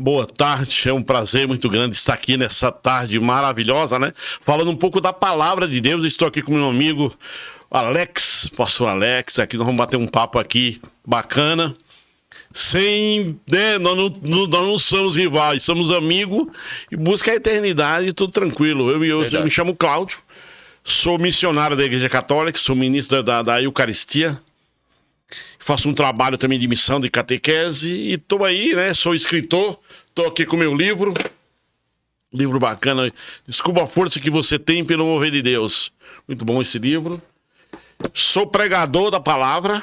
Boa tarde, é um prazer muito grande estar aqui nessa tarde maravilhosa, né? Falando um pouco da palavra de Deus. Estou aqui com meu amigo Alex, pastor Alex. Aqui nós vamos bater um papo aqui bacana. Sem, né, nós não somos rivais, somos amigos e busca a eternidade, tudo tranquilo. Eu me chamo Cláudio, sou missionário da Igreja Católica, sou ministro da Eucaristia. Faço um trabalho também de missão, de catequese, e tô aí, né? Sou escritor, tô aqui com meu livro bacana, Descubra a Força que Você Tem pelo Mover de Deus. Muito bom esse livro. Sou pregador da palavra,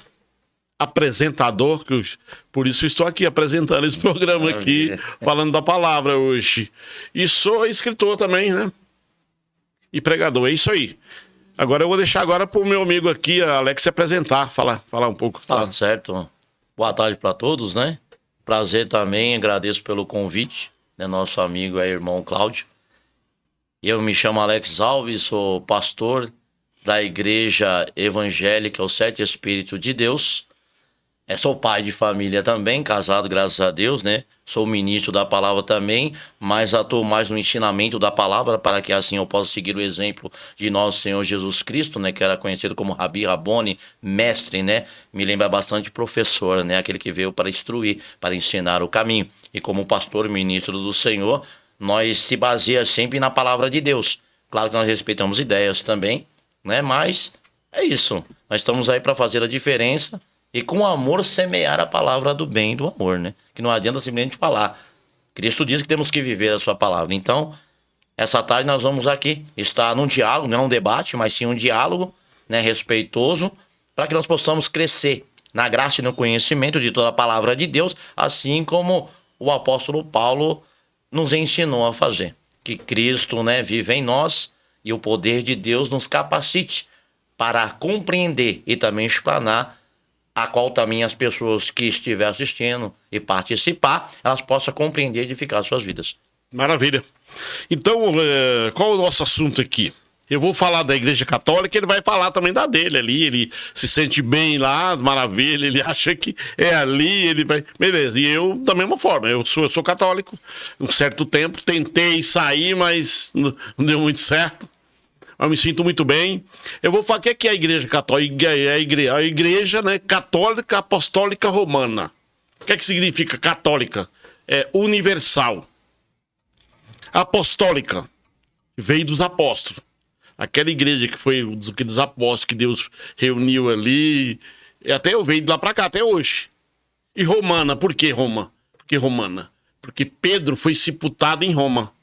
apresentador, por isso estou aqui apresentando esse programa aqui, falando da palavra hoje. E sou escritor também, né? E pregador, é isso aí. Agora eu vou deixar agora pro meu amigo aqui, Alex, se apresentar, falar um pouco. Tá certo. Boa tarde para todos, né? Prazer também, agradeço pelo convite, né? Nosso amigo é irmão Cláudio. Eu me chamo Alex Alves, sou pastor da Igreja Evangélica Os Sete Espíritos de Deus. Sou pai de família também, casado, graças a Deus, né? Sou ministro da palavra também, mas atuo mais no ensinamento da palavra, para que assim eu possa seguir o exemplo de nosso Senhor Jesus Cristo, né? Que era conhecido como Rabi Rabone, mestre, né? Me lembra bastante professor, né? Aquele que veio para instruir, para ensinar o caminho. E como pastor, ministro do Senhor, nós se baseia sempre na palavra de Deus. Claro que nós respeitamos ideias também, né? Mas é isso. Nós estamos aí para fazer a diferença. E com amor semear a palavra do bem e do amor, né? Que não adianta simplesmente falar. Cristo diz que temos que viver a sua palavra. Então, essa tarde nós vamos aqui estar num diálogo, não é um debate, mas sim um diálogo, né, respeitoso, para que nós possamos crescer na graça e no conhecimento de toda a palavra de Deus, assim como o apóstolo Paulo nos ensinou a fazer. Que Cristo, né, vive em nós e o poder de Deus nos capacite para compreender e também explanar, a qual também as pessoas que estiver assistindo e participar, elas possam compreender e edificar suas vidas. Maravilha. Então, qual é o nosso assunto aqui? Eu vou falar da Igreja Católica, ele vai falar também da dele ali, ele se sente bem lá, maravilha, ele acha que é ali, ele vai... Beleza, e eu da mesma forma, eu sou católico, um certo tempo, tentei sair, mas não deu muito certo. Eu me sinto muito bem. Eu vou falar o que é a Igreja Católica. A igreja, né, Católica Apostólica Romana. O que é que significa católica? É universal. Apostólica veio dos apóstolos. Aquela igreja que foi dos apóstolos que Deus reuniu ali. Até eu veio de lá para cá, até hoje. E romana, por que Roma? Por que romana? Porque Pedro foi sepultado em Roma.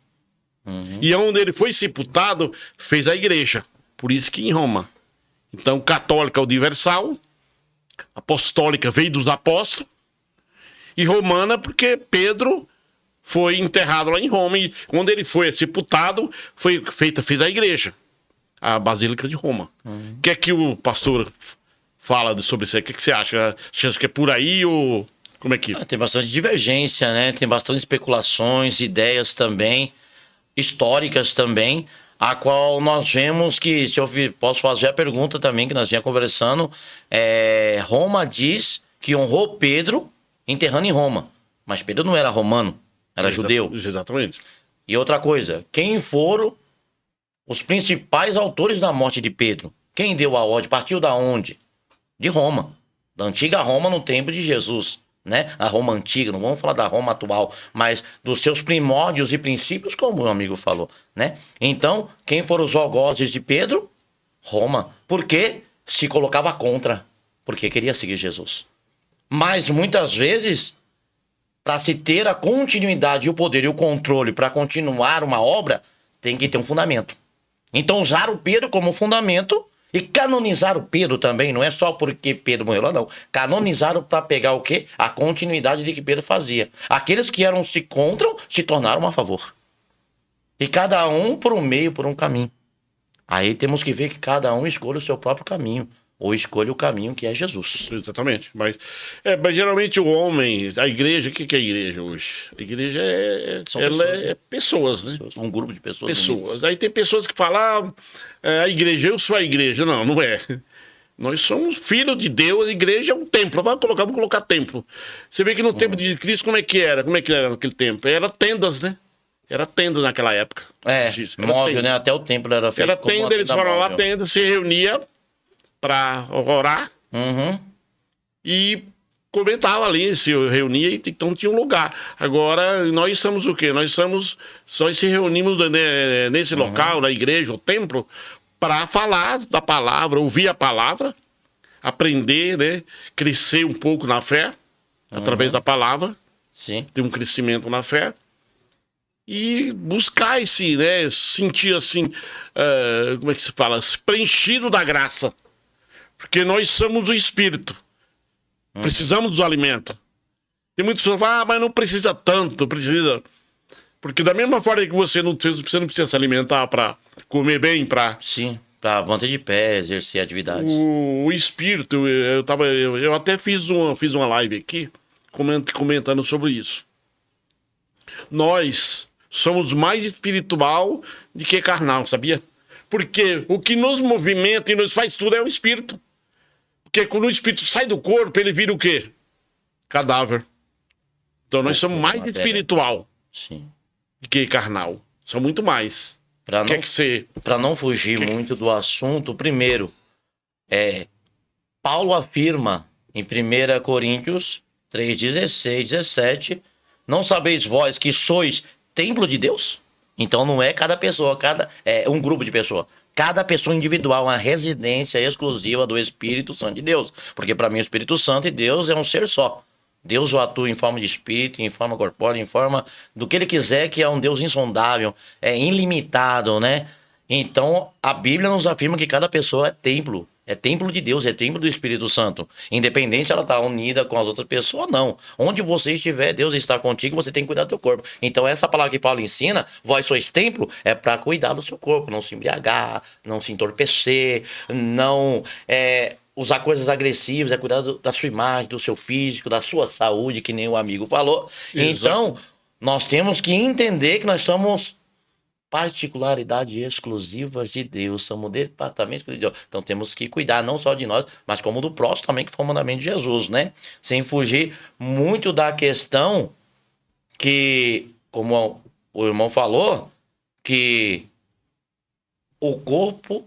E onde ele foi sepultado, fez a igreja. Por isso que em Roma. Então, católica universal, apostólica veio dos apóstolos, e romana porque Pedro foi enterrado lá em Roma. E onde ele foi sepultado, fez a igreja, a Basílica de Roma. O que é que o pastor fala sobre isso aí? O que é que você acha? Você acha que é por aí ou como é que... Tem bastante divergência, né? Tem bastante especulações, ideias também, históricas também, a qual nós vemos que, se eu posso fazer a pergunta também, que nós vinha conversando, Roma diz que honrou Pedro enterrando em Roma, mas Pedro não era romano, era judeu. Exatamente. E outra coisa, quem foram os principais autores da morte de Pedro? Quem deu a ordem? Partiu da onde? De Roma, da antiga Roma no tempo de Jesus. Né? A Roma antiga, não vamos falar da Roma atual, mas dos seus primórdios e princípios, como o meu amigo falou, né? Então, quem foram os algozes de Pedro? Roma. Por quê? Se colocava contra, porque queria seguir Jesus. Mas muitas vezes, para se ter a continuidade, o poder e o controle para continuar uma obra, tem que ter um fundamento. Então, usaram Pedro como fundamento. E canonizaram Pedro também, não é só porque Pedro morreu lá, não. Canonizaram para pegar o quê? A continuidade de que Pedro fazia. Aqueles que eram se contra, se tornaram a favor. E cada um por um meio, por um caminho. Aí temos que ver que cada um escolhe o seu próprio caminho. Ou escolhe o caminho que é Jesus. Exatamente. Mas geralmente o homem, a igreja, o que é a igreja hoje? A igreja é pessoas, né? Um grupo de pessoas. Pessoas. Aí tem pessoas que falam, a igreja, eu sou a igreja. Não, não é. Nós somos filhos de Deus, a igreja é um templo. Vamos colocar templo. Você vê que no tempo de Cristo, como é que era? Como é que era naquele tempo? Era tendas, né? Era tenda naquela época. Móvel, tenda, né? Até o templo era feito. Era tenda, eles foram lá, tenda, se reunia para orar. E comentava ali, se reunia, então tinha um lugar. Agora, nós somos o quê? Nós se reunimos nesse local, na igreja, o templo, para falar da palavra, ouvir a palavra, aprender, né? Crescer um pouco na fé, através da palavra. Sim. Ter um crescimento na fé. E buscar esse, né? Sentir assim, como é que se fala? Preenchido da graça. Porque nós somos o Espírito. Precisamos do alimento. Tem muitas pessoas que falam, mas não precisa tanto, precisa. Porque da mesma forma que você não precisa se alimentar para comer bem, para... Sim, para manter de pé, exercer atividades. O Espírito, eu até fiz uma live aqui, comentando sobre isso. Nós somos mais espiritual do que carnal, sabia? Porque o que nos movimenta e nos faz tudo é o Espírito. Porque quando o Espírito sai do corpo, ele vira o quê? Cadáver. Então nós somos mais espiritual. Sim. Que carnal. São muito mais. Para não fugir muito do assunto, primeiro, Paulo afirma em 1 Coríntios 3:16, 17, não sabeis vós que sois templo de Deus? Então não é cada pessoa, é um grupo de pessoas. Cada pessoa individual, uma residência exclusiva do Espírito Santo de Deus. Porque para mim o Espírito Santo e Deus é um ser só. Deus o atua em forma de espírito, em forma corpórea, em forma do que ele quiser, que é um Deus insondável, é ilimitado, né? Então, a Bíblia nos afirma que cada pessoa é templo de Deus, é templo do Espírito Santo. Independente se ela está unida com as outras pessoas ou não. Onde você estiver, Deus está contigo, você tem que cuidar do teu corpo. Então, essa palavra que Paulo ensina, vós sois templo, é para cuidar do seu corpo, não se embriagar, não se entorpecer, não... usar coisas agressivas, cuidar da sua imagem, do seu físico, da sua saúde, que nem o amigo falou. Exato. Então, nós temos que entender que nós somos particularidades exclusivas de Deus, somos departamentos de Deus. Então, temos que cuidar não só de nós, mas como do próximo também, que foi o mandamento de Jesus, né? Sem fugir muito da questão que, como o irmão falou, que o corpo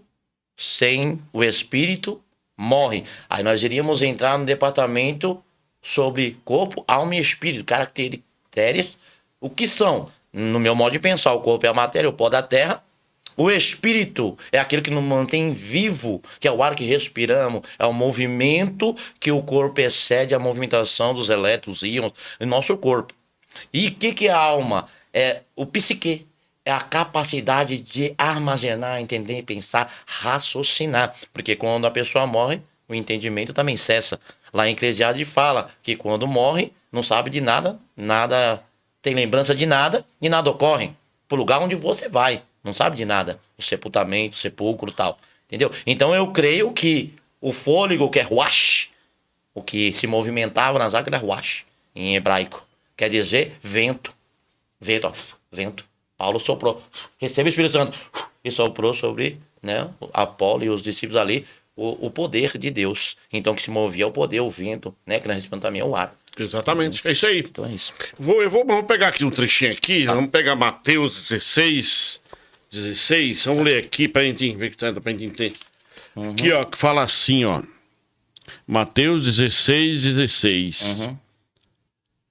sem o espírito morre. Aí nós iríamos entrar no departamento sobre corpo, alma e espírito, caracteres, o que são? No meu modo de pensar, o corpo é a matéria, o pó da terra. O espírito é aquilo que nos mantém vivo, que é o ar que respiramos, é o movimento que o corpo excede a movimentação dos elétrons, íons, no nosso corpo. E o que é a alma? É o psique. É a capacidade de armazenar, entender, pensar, raciocinar. Porque quando a pessoa morre, o entendimento também cessa. Lá em Eclesiastes fala que quando morre, não sabe de nada, nada tem lembrança de nada e nada ocorre. Pro lugar onde você vai, não sabe de nada. O sepultamento, o sepulcro e tal. Entendeu? Então eu creio que o fôlego, que é ruach, o que se movimentava nas águas era ruach, em hebraico. Quer dizer vento. Vento, ó, vento. Paulo soprou, recebe o Espírito Santo, e soprou sobre, né, Apolo e os discípulos ali o poder de Deus. Então, que se movia o poder, o vento, né, que nós respondemos também é o ar. Exatamente, é isso aí. Então é isso. Vamos pegar aqui um trechinho aqui, vamos pegar Mateus 16, vamos ler aqui pra gente ver que tá, pra gente entender. Aqui, ó, que fala assim, ó, Mateus 16.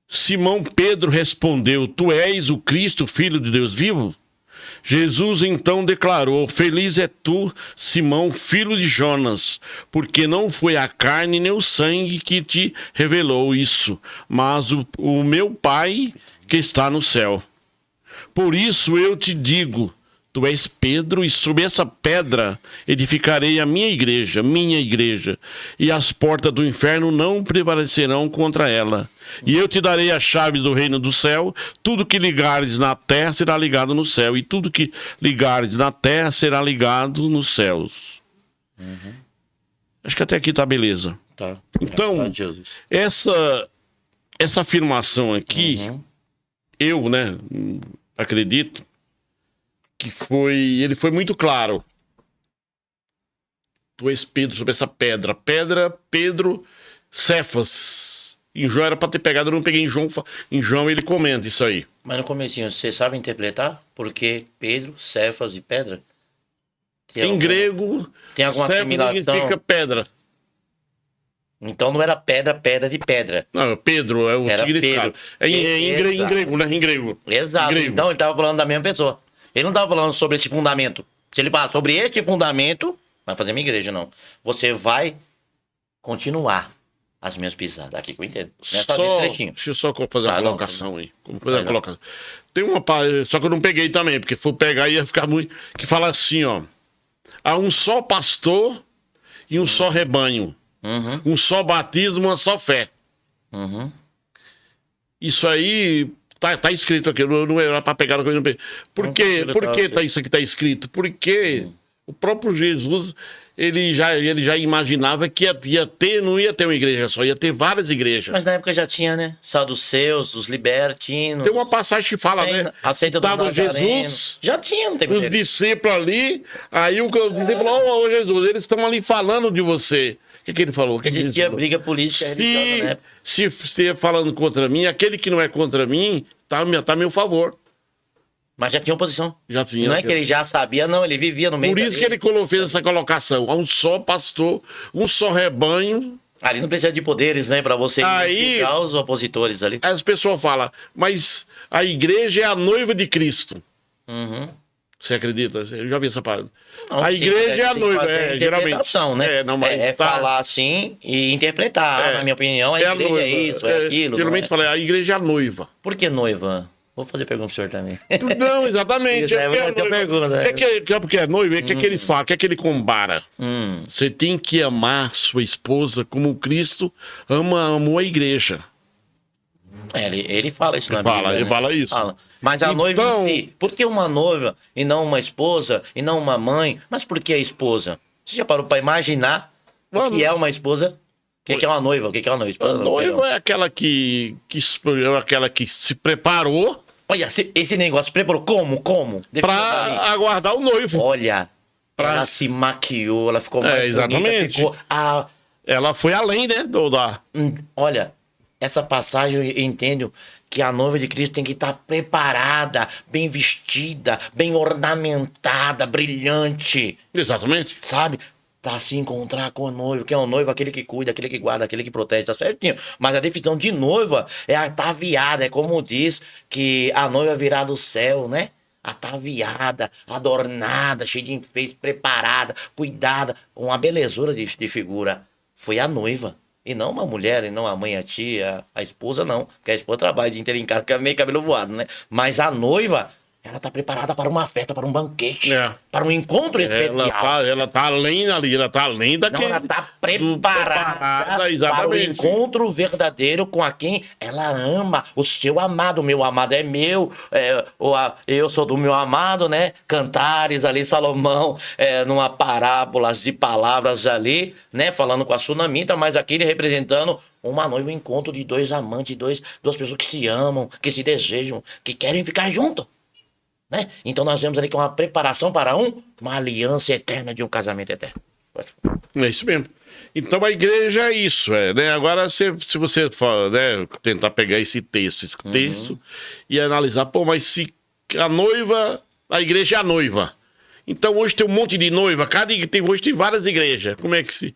Simão Pedro respondeu, tu és o Cristo, filho de Deus vivo? Jesus então declarou, feliz é tu, Simão, filho de Jonas, porque não foi a carne nem o sangue que te revelou isso, mas o meu Pai que está no céu. Por isso eu te digo, tu és Pedro, e sobre essa pedra edificarei a minha igreja, e as portas do inferno não prevalecerão contra ela. E eu te darei a chave do reino do céu, tudo que ligares na terra será ligado no céu, e tudo que ligares na terra será ligado nos céus. Acho que até aqui tá beleza. Tá. Então, essa afirmação aqui, eu, né, acredito, que ele foi muito claro. tu és Pedro, sobre essa pedra. Pedra, Pedro, Cefas. Em João era para ter pegado, eu não peguei em João. Em João ele comenta isso aí. Mas no comecinho, você sabe interpretar? Porque Pedro, Cefas e pedra? Em grego, tem alguma Cefas assimilação? significa pedra. Então não era pedra, pedra de pedra. Não, Pedro é o Era significado. Pedro. Em grego, né? Em grego. Exato. Em grego. Então ele estava falando da mesma pessoa. Ele não estava falando sobre esse fundamento. Se ele falar sobre este fundamento, vai fazer minha igreja, não. Você vai continuar as minhas pisadas. Aqui que eu entendo. Deixa eu só fazer uma colocação aí. Fazer uma colocação. Tem uma só que eu não peguei também, porque se for pegar ia ficar muito. Que fala assim, ó. Há um só pastor e um só rebanho. Um só batismo, uma só fé. Isso aí tá escrito aqui, não era para pegar a coisa. Por que isso aqui tá escrito? Porque o próprio Jesus, ele já imaginava que não ia ter uma igreja só, ia ter várias igrejas. Mas na época já tinha, né? Saduceus, os libertinos. Tem uma passagem que fala, né? Aceita do Tava Nazareno. Jesus, já tinha, não tem os discípulos ali, aí o discípulo falou, ô Jesus, eles estão ali falando de você. O que ele falou? Existia briga política religiosa, né? Se estiver falando contra mim, aquele que não é contra mim, tá a meu favor. Mas já tinha oposição. Já tinha. Não é que ele já sabia, não, ele vivia no meio. Por isso que ele fez essa colocação. Há um só pastor, um só rebanho. Ali não precisa de poderes, né? Pra você identificar os opositores ali. Aí as pessoas falam, mas a igreja é a noiva de Cristo. Você acredita? Eu já vi essa parada. Não, a igreja é a noiva, geralmente. Né? Mas falar assim e interpretar. Na minha opinião, a igreja noiva, é isso, é aquilo. Geralmente fala, a igreja é a noiva. Por que noiva? Vou fazer pergunta pro senhor também. Não, exatamente. Isso é pergunta. Porque é noiva, o que ele fala? O que ele compara? Você tem que amar sua esposa como Cristo amou a igreja. Ele fala isso na Bíblia. Ele fala isso. Fala. Mas a noiva em si, por que uma noiva e não uma esposa e não uma mãe? Mas por que a esposa? Você já parou para imaginar o que é uma esposa? O que é uma noiva? O que é uma noiva? Esposa, a noiva é aquela que se preparou. Olha, esse negócio preparou como? Para aguardar o noivo. Olha, ela se maquiou, ela ficou mais exatamente. bonita, ela foi além, né, Olha, essa passagem eu entendo que a noiva de Cristo tem que estar preparada, bem vestida, bem ornamentada, brilhante. Exatamente. Sabe? Para se encontrar com o noivo. Que é o noivo, aquele que cuida, aquele que guarda, aquele que protege, tá certinho. Mas a definição de noiva é ataviada. É como diz que a noiva virá do céu, né? Ataviada, adornada, cheia de enfeites, preparada, cuidada. Uma belezura de figura. Foi a noiva. E não uma mulher, e não a mãe, a tia, a esposa não. Porque a esposa trabalha de inteiro em casa, fica meio cabelo voado, né? Mas a noiva, ela tá preparada para uma festa, para um banquete, para um encontro especial. Ela tá além ali, ela tá além daquele... Não, ela tá preparada exatamente. para o encontro verdadeiro com a quem ela ama, o seu amado. O meu amado é meu, eu sou do meu amado, né? Cantares ali, Salomão, numa parábola de palavras ali, né? Falando com a sunamita, mas aqui ele representando uma noiva, um encontro de dois amantes, duas pessoas que se amam, que se desejam, que querem ficar juntos. Né? Então nós vemos ali que é uma preparação para uma aliança eterna de um casamento eterno. É isso mesmo. Então a igreja é isso, né? Agora se você for, né, tentar pegar esse texto e analisar, mas se a igreja é a noiva. Então hoje tem um monte de noiva, hoje tem várias igrejas. Como é que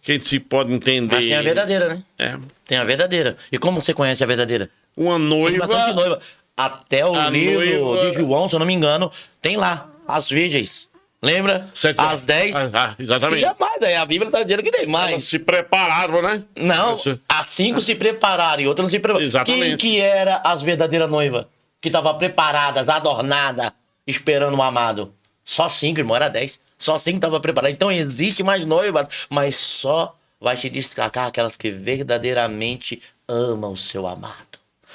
a gente se pode entender? Mas tem a verdadeira, né? Tem a verdadeira. E como você conhece a verdadeira? Uma noiva... Tem bastante noiva. Até o livro de João, se eu não me engano, tem lá as virgens. Lembra? As 10. Exatamente. Tinha mais, a Bíblia está dizendo que tem mais. Elas se prepararam, né? Não, as 5 se prepararam e outras não se prepararam. Exatamente. Quem que era as verdadeiras noivas? Que estavam preparadas, adornadas, esperando o amado? Só 5, irmão, era 10. Só 5 estavam preparadas. Então existe mais noivas, mas só vai se destacar aquelas que verdadeiramente amam o seu amado.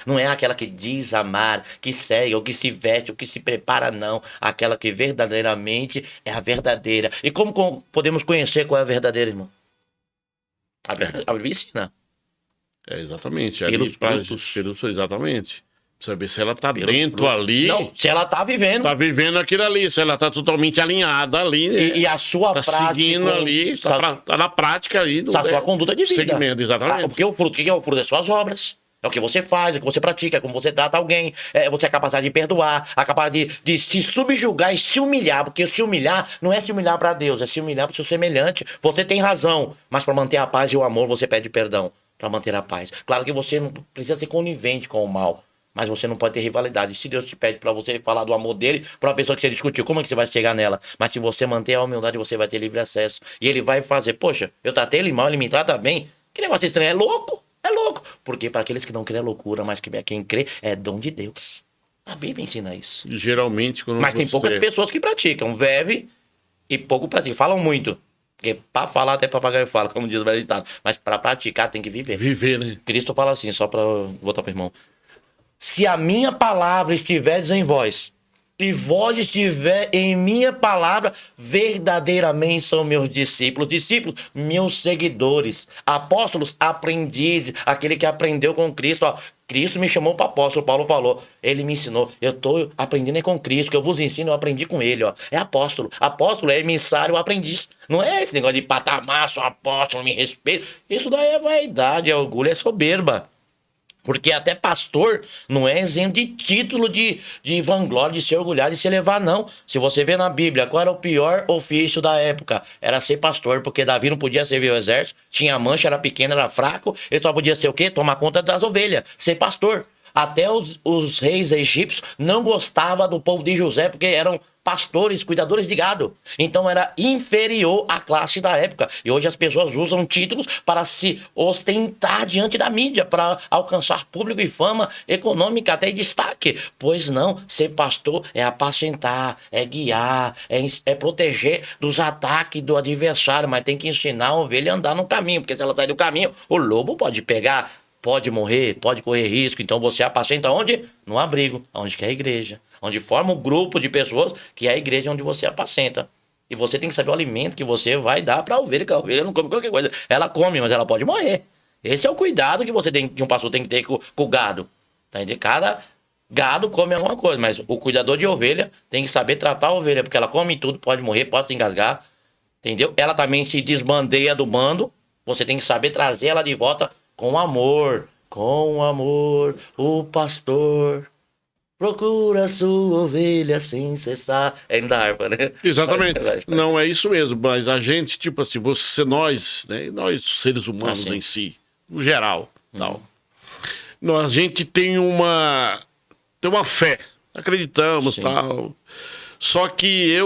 Não é aquela que diz amar, que segue, ou que se veste, ou que se prepara, não. Aquela que verdadeiramente é a verdadeira. E como podemos conhecer qual é a verdadeira, irmão? A Bíblia ensina. Exatamente. Pelos frutos. Exatamente. Saber se ela tá Pelos dentro frutos. ali. Não, se ela tá vivendo. Tá vivendo aquilo ali, se ela tá totalmente alinhada ali, né? E a sua Tá prática. seguindo ali, tá na prática ali. A sua conduta de vida. Segmento, exatamente. Porque o fruto, o que é o fruto? É suas obras. É o que você faz, é o que você pratica, é como você trata alguém. Você é capaz de perdoar, a capacidade de se subjugar e se humilhar. Porque se humilhar não é se humilhar para Deus, é se humilhar para o seu semelhante. Você tem razão, mas para manter a paz e o amor, você pede perdão. Para manter a paz. Claro que você não precisa ser conivente com o mal. Mas você não pode ter rivalidade. Se Deus te pede para você falar do amor dele para uma pessoa que você discutiu, como é que você vai chegar nela? Mas se você manter a humildade, você vai ter livre acesso. E ele vai fazer, poxa, eu tratei ele mal, ele me trata bem. Que negócio estranho, é louco? É louco. Porque para aqueles que não crê é loucura, mas quem crê é dom de Deus. A Bíblia ensina isso. Geralmente, quando Mas tem poucas pessoas que praticam. Vive e pouco praticam. Falam muito. Porque para falar até papagaio fala, como diz o velho ditado. Mas para praticar tem que viver. Viver, né? Cristo fala assim, só para botar pro irmão. Se a minha palavra estiver em vós, e vós estiver em minha palavra, verdadeiramente são meus discípulos. Discípulos, meus seguidores. Apóstolos, aprendizes. Aquele que aprendeu com Cristo. Ó, Cristo me chamou para apóstolo, Paulo falou. Ele me ensinou. Eu estou aprendendo com Cristo, que eu vos ensino, eu aprendi com ele. Ó. É apóstolo. Apóstolo é emissário, aprendiz. Não é esse negócio de patamar, sou apóstolo, me respeito. Isso daí é vaidade, é orgulho, é soberba. Porque até pastor não é exemplo de título de vanglória, de se orgulhar, de se elevar, não. Se você vê na Bíblia, qual era o pior ofício da época? Era ser pastor, porque Davi não podia servir o exército, tinha mancha, era pequeno, era fraco, ele só podia ser o quê? Tomar conta das ovelhas, ser pastor. Até os reis egípcios não gostavam do povo de José, porque eram pastores, cuidadores de gado. Então era inferior à classe da época. E hoje as pessoas usam títulos para se ostentar diante da mídia, para alcançar público e fama econômica, até destaque. Pois não, ser pastor é apacentar, é guiar, é proteger dos ataques do adversário, mas tem que ensinar a ovelha a andar no caminho, porque se ela sair do caminho, o lobo pode pegar, pode morrer, pode correr risco. Então você apacenta onde? No abrigo, onde que é a igreja. Onde forma um grupo de pessoas que é a igreja onde você apacenta. E você tem que saber o alimento que você vai dar para a ovelha, que a ovelha não come qualquer coisa. Ela come, mas ela pode morrer. Esse é o cuidado que você tem, que um pastor tem que ter com o gado. Tá entendendo? Cada gado come alguma coisa, mas o cuidador de ovelha tem que saber tratar a ovelha, porque ela come tudo, pode morrer, pode se engasgar. Entendeu? Ela também se desbandeia do bando. Você tem que saber trazer ela de volta com amor. Com amor, o pastor procura sua ovelha sem cessar. É da harpa, né? Exatamente. Não, é isso mesmo. Mas a gente, tipo assim, nós, né? Nós, seres humanos em si, no geral, tal. A gente tem uma fé. Acreditamos, tal. Só que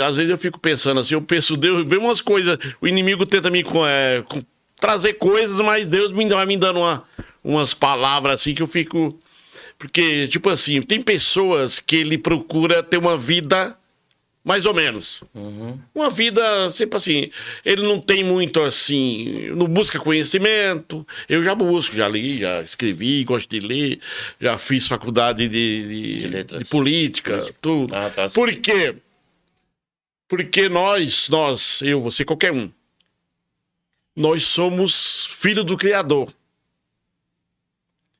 às vezes eu fico pensando assim, Deus, vê umas coisas, o inimigo tenta me trazer coisas, mas Deus vai me dando umas palavras assim que eu fico... Porque, tipo assim, tem pessoas que ele procura ter uma vida mais ou menos. Uma vida, sempre assim, ele não tem muito assim, não busca conhecimento. Eu já busco, já li, já escrevi, gosto de ler, já fiz faculdade de política, tudo. Tá. Por quê? Porque nós, eu, você, qualquer um, nós somos filho do Criador.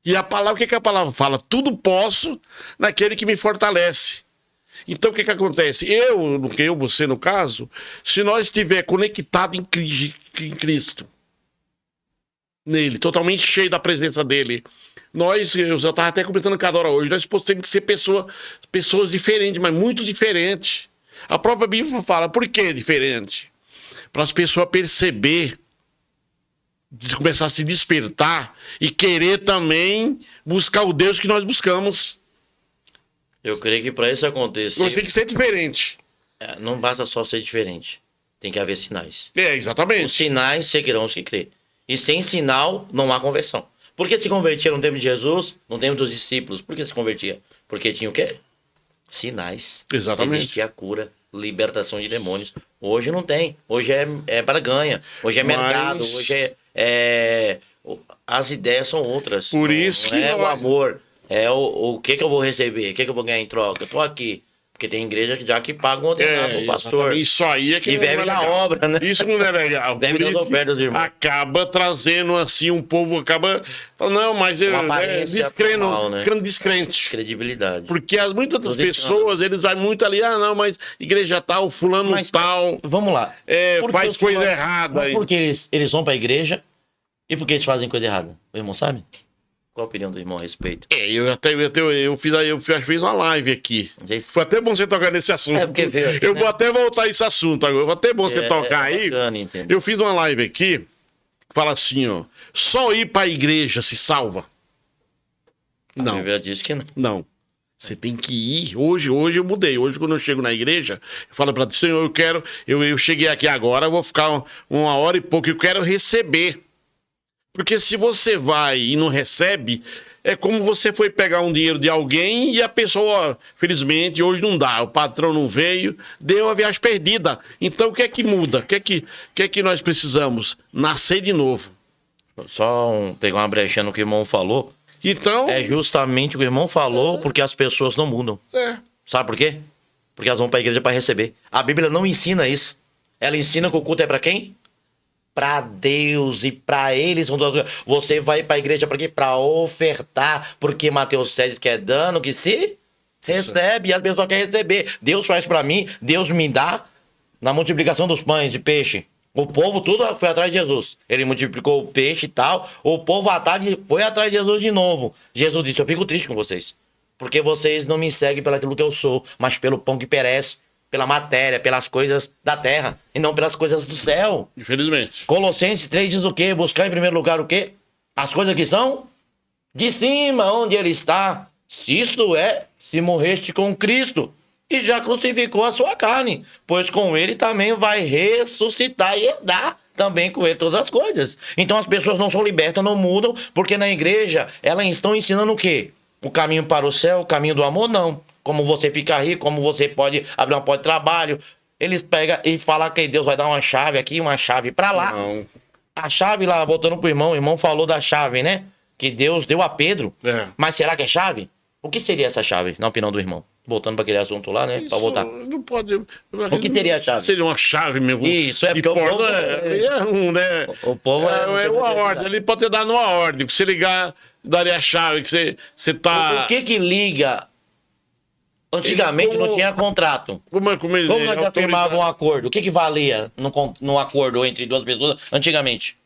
E a palavra, o que a palavra fala? Tudo posso naquele que me fortalece. Então, o que acontece? Você no caso, se nós estiver conectado em Cristo, nele, totalmente cheio da presença dele, eu já estava até comentando cada hora hoje, nós temos que ser pessoas diferentes, mas muito diferentes. A própria Bíblia fala, por que diferente? Para as pessoas perceber, começar a se despertar e querer também buscar o Deus que nós buscamos. Eu creio que para isso acontecer... Nós tem que ser diferente. Não basta só ser diferente. Tem que haver sinais. Exatamente. Os sinais seguirão os que crê. E sem sinal, não há conversão. Por que se convertia no tempo de Jesus, no tempo dos discípulos? Por que se convertia? Porque tinha o quê? Sinais. Exatamente. Existia cura, libertação de demônios. Hoje não tem. Hoje é barganha. Hoje é mercado. Hoje as ideias são outras. Por isso não é o amor. É o que eu vou receber, o que eu vou ganhar em troca. Eu tô aqui. Porque tem igreja que já que paga um ordenado pro pastor. Isso aí é que E não é vive na legal. obra, né? Isso não é legal. Deve Por das isso ofertas, irmão. acaba trazendo assim, um povo acaba falando, não, mas eu aparência formal, né? ficando descrente. Credibilidade. Porque muitas das Tô deixando. pessoas, eles vão muito ali, não, mas igreja tal, fulano Mas, tal, vamos lá. Por que faz os coisa fulanos- errada. Mas por que eles vão pra igreja e por que eles fazem coisa errada? O irmão sabe? Qual a opinião do irmão a respeito? Eu fiz uma live aqui. Isso. Foi até bom você tocar nesse assunto. É, porque veio aqui, eu né? vou até voltar a esse assunto agora. Foi até bom você tocar aí. bacana, entendeu? Eu fiz uma live aqui que fala assim, ó. Só ir pra igreja se salva? A Não, Bíblia diz que não. não. Você tem que ir. Hoje eu mudei. Hoje, quando eu chego na igreja, eu falo pra Deus, Senhor, eu cheguei aqui agora, eu vou ficar uma hora e pouco, eu quero receber. Porque se você vai e não recebe, é como você foi pegar um dinheiro de alguém e a pessoa, felizmente, hoje não dá. O patrão não veio, deu a viagem perdida. Então, o que é que muda? O que é que nós precisamos? Nascer de novo. Só pegar uma brechinha no que o irmão falou. Então, É justamente o que o irmão falou porque as pessoas não mudam. Sabe por quê? Porque elas vão pra igreja para receber. A Bíblia não ensina isso. Ela ensina que o culto é para quem? Para Deus e para eles. Você vai para a igreja para quê? Para ofertar. Porque Mateus 6 diz que é dano que se recebe. E as pessoas querem receber. Deus faz para mim, Deus me dá na multiplicação dos pães e peixe. O povo tudo foi atrás de Jesus. Ele multiplicou o peixe e tal. O povo à tarde foi atrás de Jesus de novo. Jesus disse, eu fico triste com vocês. Porque vocês não me seguem pelaquilo que eu sou, mas pelo pão que perece, pela matéria, pelas coisas da terra, e não pelas coisas do céu. infelizmente. Colossenses 3 diz o quê? Buscar em primeiro lugar o quê? As coisas que são de cima, onde ele está. Se isso é, se morreste com Cristo e já crucificou a sua carne, pois com ele também vai ressuscitar e herdar também com ele todas as coisas. Então as pessoas não são libertas, não mudam, porque na igreja elas estão ensinando o quê? O caminho para o céu, o caminho do amor, não. Como você fica rico, como você pode abrir uma porta de trabalho. Eles pegam e falam que Deus vai dar uma chave aqui, uma chave para lá. Não. A chave lá, voltando pro irmão, o irmão falou da chave, né? Que Deus deu a Pedro. É. Mas será que é chave? O que seria essa chave, na opinião do irmão? Voltando para aquele assunto lá, né? Para voltar. Não pode. O que seria a chave? Seria uma chave mesmo. Isso, é de porque o porta, povo- é um, né? O povo é uma ordem. Ele pode ter dado uma ordem. Que você ligar, daria a chave. Que você tá. O que liga? Antigamente Ele como- não tinha contrato. Como Como nós já firmavam um acordo? O que valia no acordo entre duas pessoas antigamente?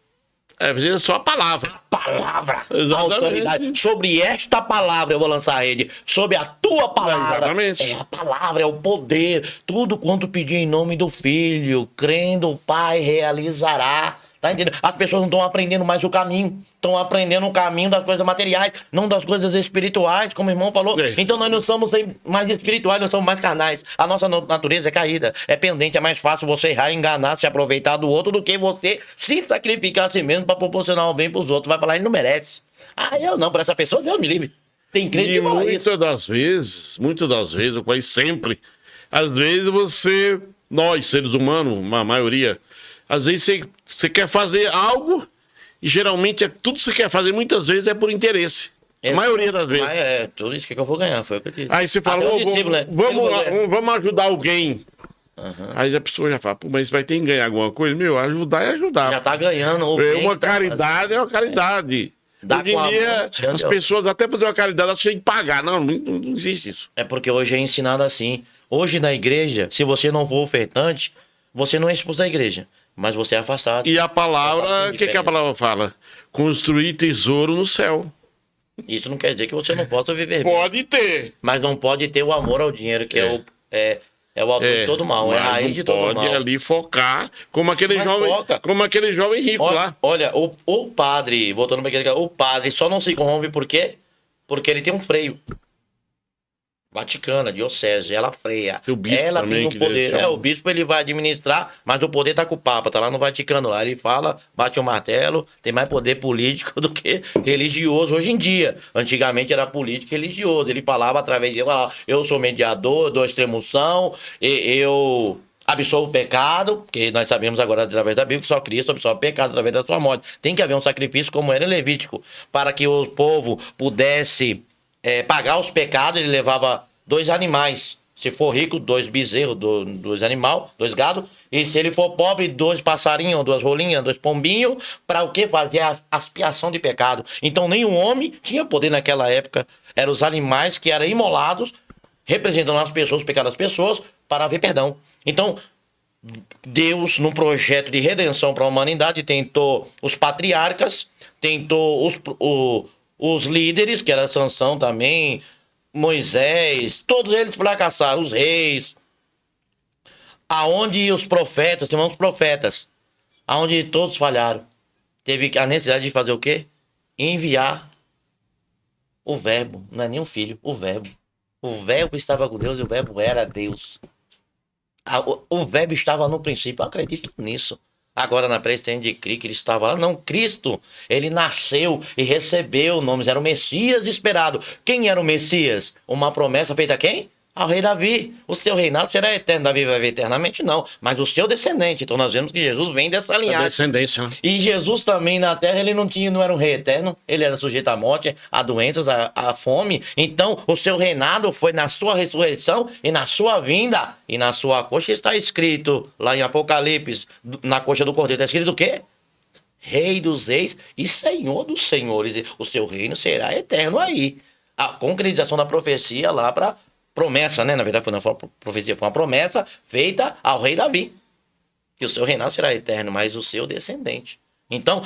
É só a palavra. Palavra, Exatamente. autoridade. Sobre esta palavra eu vou lançar a rede. Sobre a tua palavra. Exatamente. É a palavra, é o poder. Tudo quanto pedir em nome do Filho, crendo o Pai realizará. Tá entendendo? As pessoas não estão aprendendo mais o caminho. Estão aprendendo o caminho das coisas materiais, não das coisas espirituais, como o irmão falou. É. Então nós não somos mais espirituais, nós somos mais carnais. A nossa natureza é caída, é pendente. É mais fácil você errar, enganar, se aproveitar do outro do que você se sacrificar a si mesmo para proporcionar o bem para os outros. Vai falar, ele não merece. Ah, eu não, para essa pessoa, Deus me livre. Tem crente E que fala isso. muitas das vezes, eu falei sempre, às vezes nós, seres humanos, a maioria, às vezes você quer fazer algo e geralmente tudo que você quer fazer muitas vezes é por interesse. A maioria das vezes. Mas tudo isso que eu vou ganhar, foi o que eu disse. Aí você fala, Até o "Ô, discípulo, né? vamos ajudar alguém. Aí a pessoa já fala, pô, mas vai ter que ganhar alguma coisa? Meu, ajudar é ajudar. Já tá ganhando. o É bem uma que tá caridade, é uma caridade. Dá Hoje com a em dia, mão, entendeu? as pessoas até fazer uma caridade, elas têm que pagar. Não existe isso. É porque hoje é ensinado assim. Hoje na igreja, se você não for ofertante, você não é expulso da igreja, mas você é afastado. E a palavra, o que a palavra fala? Construir tesouro no céu. Isso não quer dizer que você não possa viver bem, Pode ter. mas não pode ter o amor ao dinheiro, que é o autor de todo mal, é a mas raiz não de todo pode mal. ali focar como aquele Mas jovem, foca. como aquele jovem rico lá. Olha, o padre, voltando para aquele cara, o padre só não se corrompe por quê? Porque ele tem um freio. Vaticana, diocese, ela freia. Tem o bispo ela também, tem que o poder. deve ser um- O bispo ele vai administrar, mas o poder tá com o Papa, tá lá no Vaticano. Lá ele fala, bate o martelo, tem mais poder político do que religioso hoje em dia. Antigamente era político e religioso. Ele falava através de. Eu sou mediador, dou extremoção, eu absolvo o pecado, que nós sabemos agora através da Bíblia que só Cristo absolve o pecado através da sua morte. Tem que haver um sacrifício como era em Levítico, para que o povo pudesse pagar os pecados. Ele levava 2 animais Se for rico, 2 bezerros, 2 animais, 2 gados. E se ele for pobre, 2 passarinhos, 2 rolinhas, 2 pombinhos. Para o quê? Fazer a expiação de pecado. Então nenhum homem tinha poder naquela época. Eram os animais que eram imolados, representando as pessoas, o pecado das pessoas, para haver perdão. Então, Deus, num projeto de redenção para a humanidade, tentou os patriarcas, tentou os líderes, que era Sansão também, Moisés, todos eles fracassaram, os reis. Aonde os profetas, tem muitos profetas, aonde todos falharam. Teve a necessidade de fazer o quê? Enviar o verbo, não é nem um filho, o verbo. O verbo estava com Deus e o verbo era Deus. O verbo estava no princípio, eu acredito nisso. Agora na pré-existência de Cristo, ele estava lá. Não, Cristo, ele nasceu e recebeu nomes, era o Messias esperado. Quem era o Messias? Uma promessa feita a quem? Ao rei Davi. O seu reinado será eterno. Davi vai viver eternamente? Não. Mas o seu descendente. Então nós vemos que Jesus vem dessa linhagem. Descendência, né? E Jesus também na terra, ele não era um rei eterno. Ele era sujeito à morte, a doenças, à fome. Então o seu reinado foi na sua ressurreição e na sua vinda. E na sua coxa está escrito, lá em Apocalipse, na coxa do Cordeiro, está escrito o quê? Rei dos reis e Senhor dos senhores. O seu reino será eterno aí. A concretização da profecia lá para promessa, né? Na verdade, foi uma profecia, foi uma promessa feita ao rei Davi. Que o seu reinado será eterno, mas o seu descendente. Então,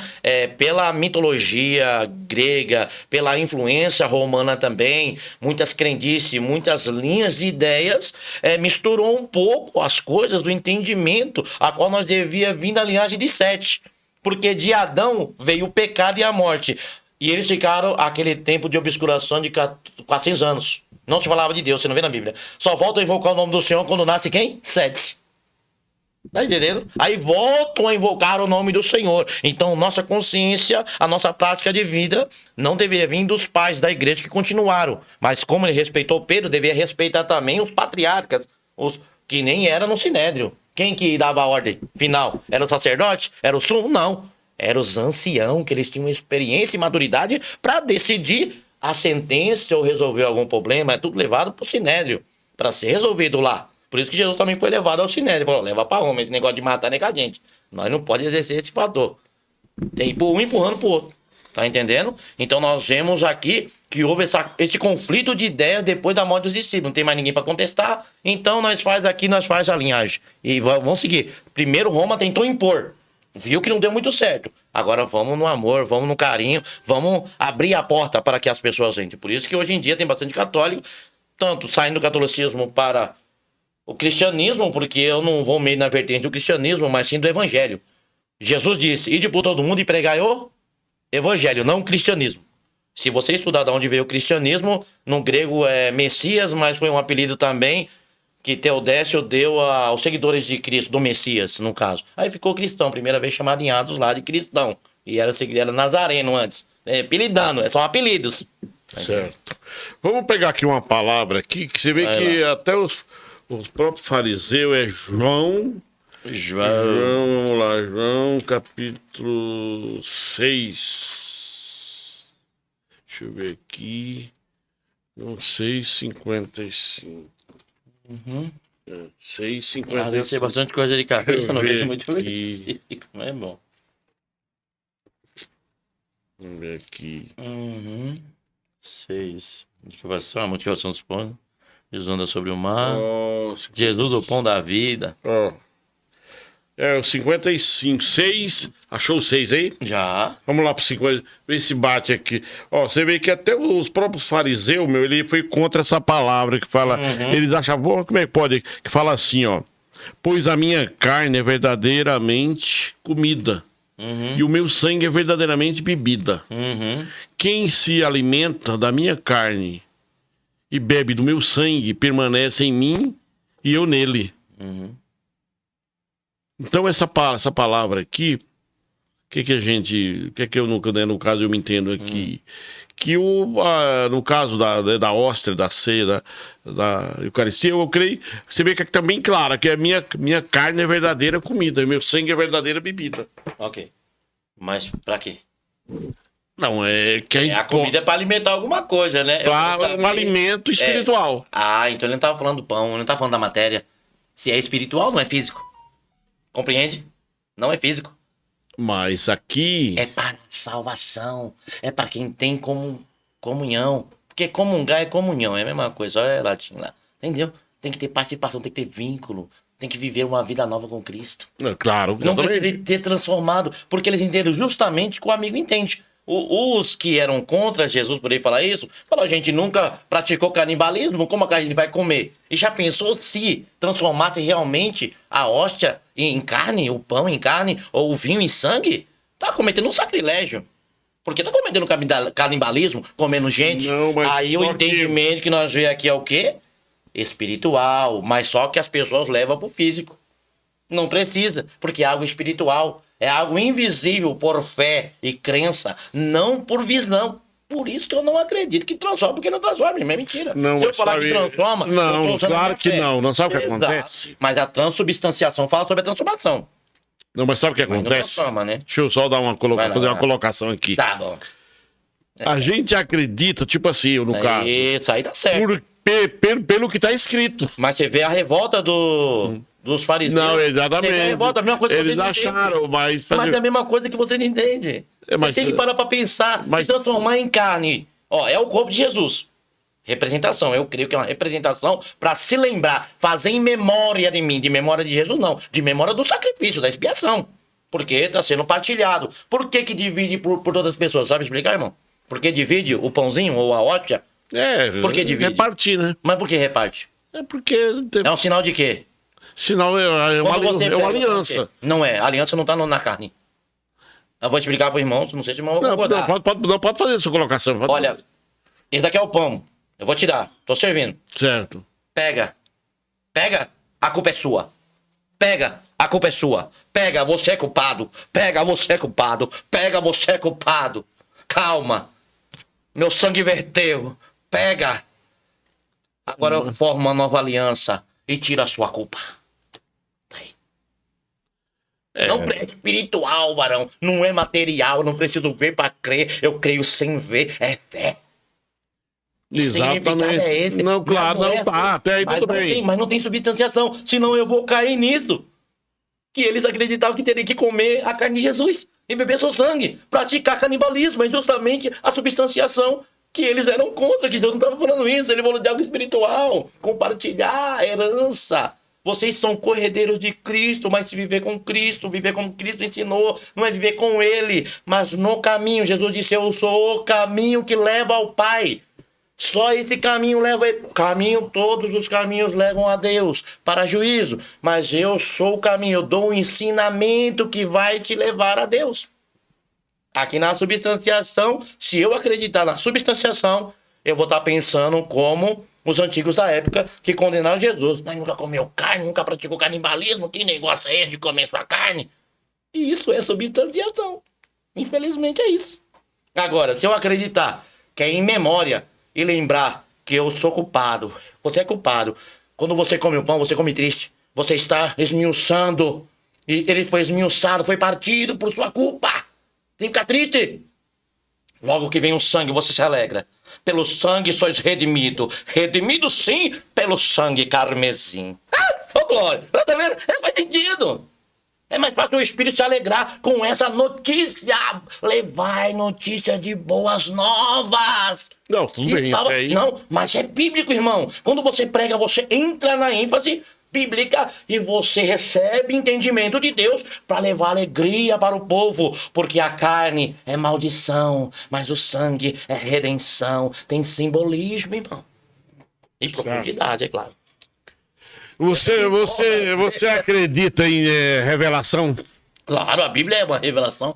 pela mitologia grega, pela influência romana também, muitas crendices, muitas linhas de ideias, misturou um pouco as coisas do entendimento, a qual nós devia vir da linhagem de Sete. Porque de Adão veio o pecado e a morte. E eles ficaram aquele tempo de obscuração de 400 anos. Não se falava de Deus, você não vê na Bíblia. Só voltam a invocar o nome do Senhor quando nasce quem? Sete. Tá entendendo? Aí voltam a invocar o nome do Senhor. Então, nossa consciência, a nossa prática de vida não deveria vir dos pais da igreja que continuaram. Mas como ele respeitou Pedro, deveria respeitar também os patriarcas, os que nem eram no Sinédrio. Quem que dava a ordem final? Era o sacerdote? Era o sumo? Não. Eram os anciãos, que eles tinham experiência e maturidade para decidir a sentença ou resolver algum problema. É tudo levado para o Sinédrio, para ser resolvido lá. Por isso que Jesus também foi levado ao Sinédrio. Falou, leva para Roma, esse negócio de matar não é com a gente. Nós não podemos exercer esse fator. Tem um empurrando pro outro. Tá entendendo? Então nós vemos aqui que houve esse conflito de ideias depois da morte dos discípulos. Não tem mais ninguém para contestar. Então nós faz a linhagem. E vamos seguir. Primeiro Roma tentou impor. Viu que não deu muito certo. Agora vamos no amor, vamos no carinho, vamos abrir a porta para que as pessoas entrem. Por isso que hoje em dia tem bastante católico, tanto saindo do catolicismo para o cristianismo, porque eu não vou meio na vertente do cristianismo, mas sim do evangelho. Jesus disse, ide por todo mundo e pregai o evangelho, não o cristianismo. Se você estudar de onde veio o cristianismo, no grego é Messias, mas foi um apelido também que Teodécio deu aos seguidores de Cristo, do Messias, no caso. Aí ficou cristão, primeira vez chamado em Atos lá de cristão. E era nazareno antes. Apelidando, são apelidos. Certo. Vamos pegar aqui uma palavra aqui, que você vê que até os próprios fariseus é João, vamos lá, João capítulo 6. Deixa eu ver aqui. João 6:55. 6:55. Deve ser bastante coisa de cabeça, não vejo muito versículo, mas é bom. Vamos ver aqui. 6. Motivação, a motivação dos pães. Jesus anda sobre o mar. Jesus, o pão da vida. O 55. 6. Achou o 6 aí? Já. Vamos lá pro 50. Vê se bate aqui. Você vê que até os próprios fariseus, ele foi contra essa palavra que fala. Eles achavam, como é que pode? Que fala assim, pois a minha carne é verdadeiramente comida. E o meu sangue é verdadeiramente bebida. Quem se alimenta da minha carne e bebe do meu sangue permanece em mim e eu nele. Então essa palavra aqui, que eu nunca, né, no caso eu me entendo aqui, que no caso da hóstia, da ceia, da Eucaristia, eu creio, você vê que aqui tá bem claro, que a minha carne é verdadeira comida, e meu sangue é verdadeira bebida. Ok. Mas pra quê? Não, é que a gente A comida é para alimentar alguma coisa, né? um alimento espiritual. Então ele não tava falando do pão, ele não tava falando da matéria. Se é espiritual, não é físico. Compreende? Não é físico. Mas aqui... É para salvação. É para quem tem comunhão. Porque comungar é comunhão, é a mesma coisa. Olha latim lá. Entendeu? Tem que ter participação, tem que ter vínculo. Tem que viver uma vida nova com Cristo. Claro. Não precisa ter transformado. Porque eles entenderam justamente o que o amigo entende. Os que eram contra Jesus, por aí falar isso, falaram, a gente nunca praticou canibalismo, como a gente vai comer? E já pensou se transformasse realmente a hóstia em carne, o pão em carne, ou o vinho em sangue? Tá cometendo um sacrilégio. Porque tá cometendo canibalismo, comendo gente. Não, mas aí o entendimento que nós vemos aqui é o quê? Espiritual, mas só que as pessoas levam pro físico. Não precisa, porque é algo espiritual. É algo invisível por fé e crença, não por visão. Por isso que eu não acredito que transforma, porque não transforma, é mentira. Não, se eu falar que transforma, não, eu tô usando a claro minha que fé. não. Não sabe o que Exato. acontece? Mas a transubstanciação fala sobre a transformação. Não, mas sabe o que Mas não acontece? transforma, né? Deixa eu só dar Vai lá, fazer uma vai. colocação aqui. Tá bom. A gente acredita, tipo assim, eu no caso, Isso aí tá certo. pelo que tá escrito. Mas você vê a revolta dos fariseus. Não, exatamente. Você vê a revolta, a mesma coisa que Eles vocês entendem. acharam, mas... Mas é a mesma coisa que vocês entendem. Mas- Você tem que parar pra pensar e transformar em carne. Ó, é o corpo de Jesus. Representação. Eu creio que é uma representação pra se lembrar, fazer em memória de mim. De memória de Jesus, não. De memória do sacrifício, da expiação. Porque tá sendo partilhado. Por que divide por todas as pessoas? Sabe explicar, irmão? Por que divide o pãozinho ou a hóstia? Por que divide? Repartir, né? Mas por que reparte? É porque... É um sinal de quê? Sinal é uma, Quando você é pega, uma aliança. Não é. A aliança não tá na carne. Eu vou explicar pro irmão, não sei se o irmão vai concordar. Pode fazer a sua colocação. Olha, esse daqui é o pão. Eu vou tirar. Tô servindo. Certo. Pega. Pega. A culpa é sua. Pega. A culpa é sua. Pega. Você é culpado. Pega. Você é culpado. Pega. Você é culpado. Calma. Meu sangue verteu. Pega. Agora eu formo uma nova aliança e tiro a sua culpa. Aí. Não é espiritual, varão. Não é material. Eu não preciso ver para crer. Eu creio sem ver. É fé. Que significado Exatamente. é esse? Não, claro, não é tá. Até aí mas tudo não bem. tem, mas não tem substanciação. Senão eu vou cair nisso. Que eles acreditavam que teriam que comer a carne de Jesus e beber seu sangue. Praticar canibalismo. É justamente a substanciação que eles eram contra. Que Deus não estava falando isso. Ele falou de algo espiritual. Compartilhar a herança. Vocês são corredeiros de Cristo, mas se viver com Cristo, viver como Cristo ensinou, não é viver com Ele, mas no caminho. Jesus disse, eu sou o caminho que leva ao Pai. Só esse caminho leva... todos os caminhos levam a Deus, para juízo. Mas eu sou o caminho, eu dou um ensinamento que vai te levar a Deus. Aqui na substanciação, se eu acreditar na substanciação, eu vou estar pensando como os antigos da época que condenaram Jesus. Mas nunca comeu carne, nunca praticou canibalismo, que negócio é esse de comer sua carne? E isso é substanciação. Infelizmente é isso. Agora, se eu acreditar que é em memória e lembrar que eu sou culpado, você é culpado. Quando você come o pão, você come triste. Você está esmiuçando. E ele foi esmiuçado, foi partido por sua culpa. Tem que ficar triste. Logo que vem o sangue, você se alegra. Pelo sangue sois redimido. Redimido sim, pelo sangue carmesim. Ô glória, tá vendo? Faz sentido. É mais fácil o Espírito se alegrar com essa notícia. Levai notícia de boas novas. Não, tudo bem. Fala... Aí... Não, mas é bíblico, irmão. Quando você prega, você entra na ênfase bíblica e você recebe entendimento de Deus para levar alegria para o povo. Porque a carne é maldição, mas o sangue é redenção. Tem simbolismo, irmão. E profundidade, é claro. Você acredita em revelação? Claro, a Bíblia é uma revelação.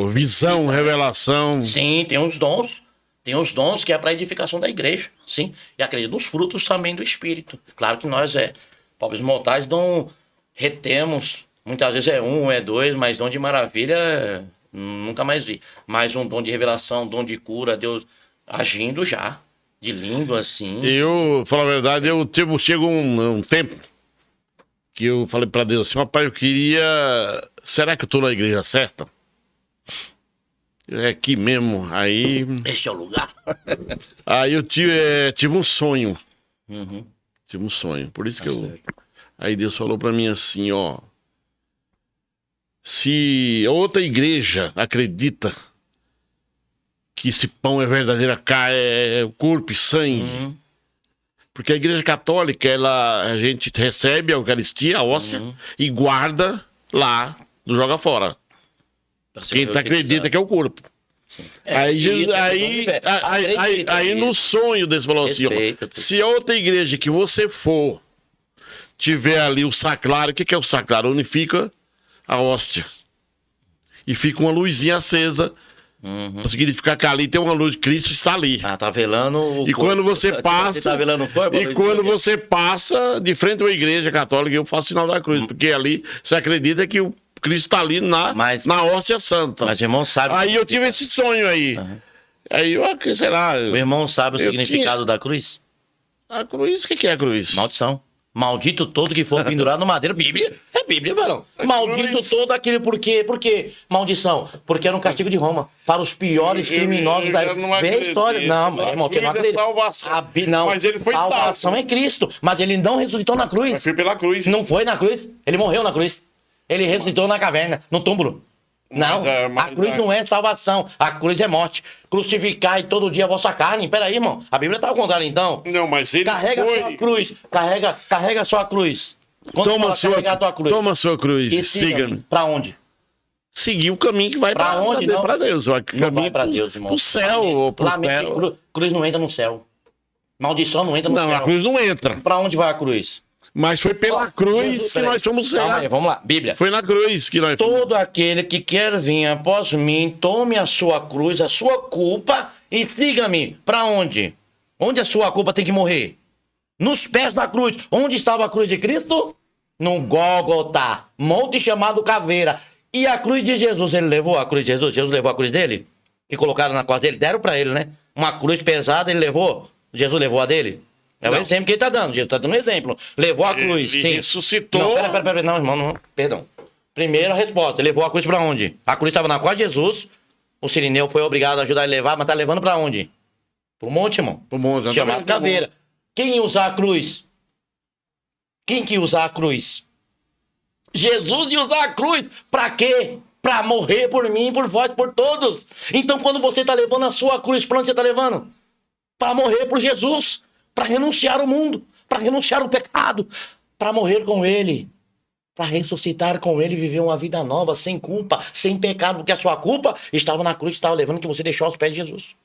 Visão, revelação. Sim, tem os dons. Tem os dons que é para edificação da igreja. Sim. E acredito nos frutos também do Espírito. Claro que nós, pobres mortais, não retemos. Muitas vezes é um, é dois, mas dom de maravilha nunca mais vi. Mas um dom de revelação, dom de cura, Deus agindo já. De língua, assim. Eu, falar a verdade, chego um tempo que eu falei pra Deus assim, papai, eu queria... Será que eu tô na igreja certa? É aqui mesmo. Aí Este é o lugar. eu tive um sonho. Uhum. Tive um sonho. Por isso Tá que eu... certo. Aí Deus falou pra mim assim, ó. Se outra igreja acredita que esse pão é verdadeira é corpo e sangue, Uhum. porque a igreja católica, a gente recebe a Eucaristia, a hóstia, e guarda lá, não joga fora. Pra você Quem ver tá o que acredita quiser. que é o corpo. Sim. Aí, isso Jesus- é aí, questão de fé. aí, Acredita aí no nisso. sonho desse falou assim, ó, Respeita tudo. se a outra igreja que você for tiver ali o sacrário, o que é o sacrário? Unifica a hóstia. E fica uma luzinha acesa, pra significar que ali tem uma luz de Cristo está ali. Ah, tá velando o E corpo. quando você passa, Você tá velando o corpo? e quando você passa de frente à igreja católica, eu faço o sinal da cruz, porque ali você acredita que o Cristo está ali na hóstia santa. Mas o irmão sabe... Aí eu tive esse sonho aí. Aí eu, sei lá, O irmão sabe o Eu significado da cruz? a cruz, o que é a cruz? Maldição. Maldito todo que for pendurado no madeiro. Bíblia? É Bíblia, varão. Maldito cruz. todo aquele por quê? Por quê? Maldição. Porque era um castigo de Roma. Para os piores criminosos da eu não Vê a acredito. história. Não, meu irmão, você não A cruz é acredita. salvação. Não, Mas ele foi salvação salvo. é Cristo. Mas ele não ressuscitou na cruz. Mas foi pela cruz. Não foi na cruz. Ele morreu na cruz. Ele ressuscitou na caverna, no túmulo. Não, Mas a cruz não é salvação. A cruz é morte. Crucificai todo dia a vossa carne. Peraí, irmão. A Bíblia tá ao contrário, então. Não, mas ele Carrega a foi. sua cruz. Carrega a sua cruz. Quando Toma fala carregar a tua cruz. toma a sua cruz. E Siga-me. Pra onde? Seguir o caminho que vai Pra onde, não? pra Deus. O Não caminho vai pra Deus, irmão. Pro céu. Ou pro Lamento, céu. cruz não entra no céu. Maldição não entra no Não, céu. a cruz não entra. Pra onde vai a cruz? Mas foi pela cruz Jesus, que peraí. nós fomos Calma aí, selados. vamos lá. Bíblia. Foi na cruz que nós fomos. Todo aquele que quer vir após mim, tome a sua cruz, a sua culpa e siga-me. Pra onde? Onde a sua culpa tem que morrer? Nos pés da cruz. Onde estava a cruz de Cristo? No Gólgota, monte chamado Caveira. E a cruz de Jesus, ele levou a cruz de Jesus? Jesus levou a cruz dele? Que colocaram na costa dele? Deram pra ele, né? Uma cruz pesada, ele levou? Jesus levou a dele? É o Não. exemplo que ele tá dando. Jesus tá dando um exemplo. Levou a cruz, Ele sim. ressuscitou. Não, pera. Não, irmão, não. Perdão. Primeira resposta. Ele levou a cruz pra onde? A cruz estava na costa de Jesus. O Sirineu foi obrigado a ajudar ele a levar, mas tá levando pra onde? Pro monte, irmão. Pro monte, Chamado exatamente. Caveira. Quem ia usar a cruz? Quem que ia usar a cruz? Jesus ia usar a cruz. Pra quê? Pra morrer por mim, por vós, por todos. Então, quando você tá levando a sua cruz, pra onde você tá levando? Para morrer por Jesus, para renunciar ao mundo, para renunciar ao pecado, para morrer com Ele, para ressuscitar com Ele e viver uma vida nova, sem culpa, sem pecado, porque a sua culpa estava na cruz, estava levando que você deixou aos pés de Jesus.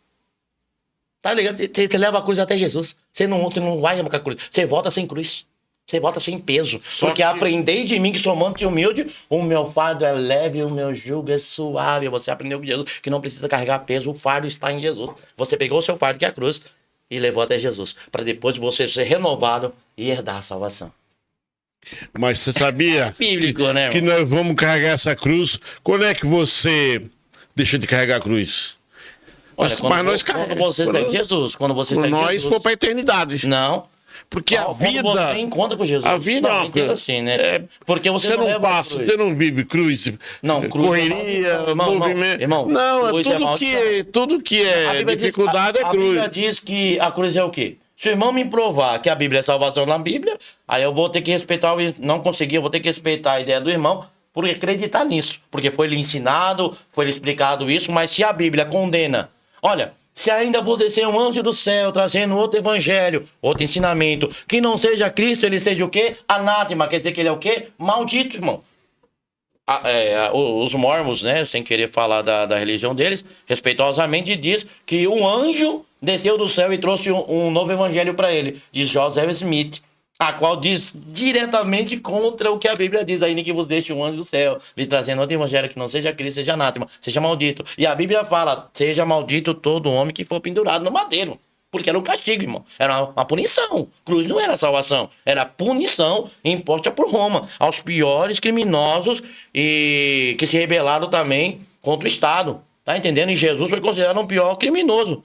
Tá ligado? Você leva a cruz até Jesus. Você não vai com a cruz. Você volta sem cruz. Você volta sem peso. Só Porque que- aprendei de mim que sou manso e humilde. O meu fardo é leve e o meu jugo é suave. Você aprendeu com Jesus que não precisa carregar peso. O fardo está em Jesus. Você pegou o seu fardo, que é a cruz, e levou até Jesus. Para depois você ser renovado e herdar a salvação. Mas você sabia Bíblico, né, que irmão? nós vamos carregar essa cruz? Quando é que você deixa de carregar a cruz? Olha, Mas quando nós quando carregamos. você segue Jesus. Quando você Quando segue nós Jesus. for pra eternidade. Não. Porque a Quando vida. você encontra com Jesus. A vida é não, uma entenda coisa. assim, né? É, Porque você, Você não leva a passa, cruz. você não vive cruz, Não, cruz correria, é mal- movimento. irmão, não, é cruz é tudo, maldição. tudo que A é Bíblia diz- dificuldade é a cruz. Bíblia diz que a cruz é o quê? Se o irmão me provar que a Bíblia é salvação na Bíblia, aí eu vou ter que respeitar, não consegui, eu vou ter que respeitar a ideia do irmão por acreditar nisso. Porque foi lhe ensinado, foi lhe explicado isso, mas se a Bíblia condena, olha, se ainda vos descer um anjo do céu trazendo outro evangelho, outro ensinamento, que não seja Cristo, ele seja o quê? Anátema, quer dizer que ele é o quê? Maldito, irmão. Os mormons, né, sem querer falar da religião deles, respeitosamente diz que um anjo desceu do céu e trouxe um novo evangelho para ele, de Joseph Smith, a qual diz diretamente contra o que a Bíblia diz, ainda que vos deixe um anjo do céu, lhe trazendo outro evangelho que não seja Cristo, seja anátema, seja maldito. E a Bíblia fala, seja maldito todo homem que for pendurado no madeiro. Porque era um castigo, irmão. Era uma punição. Cruz não era salvação. Era punição imposta por Roma aos piores criminosos e que se rebelaram também contra o Estado. Tá entendendo? E Jesus foi considerado um pior criminoso.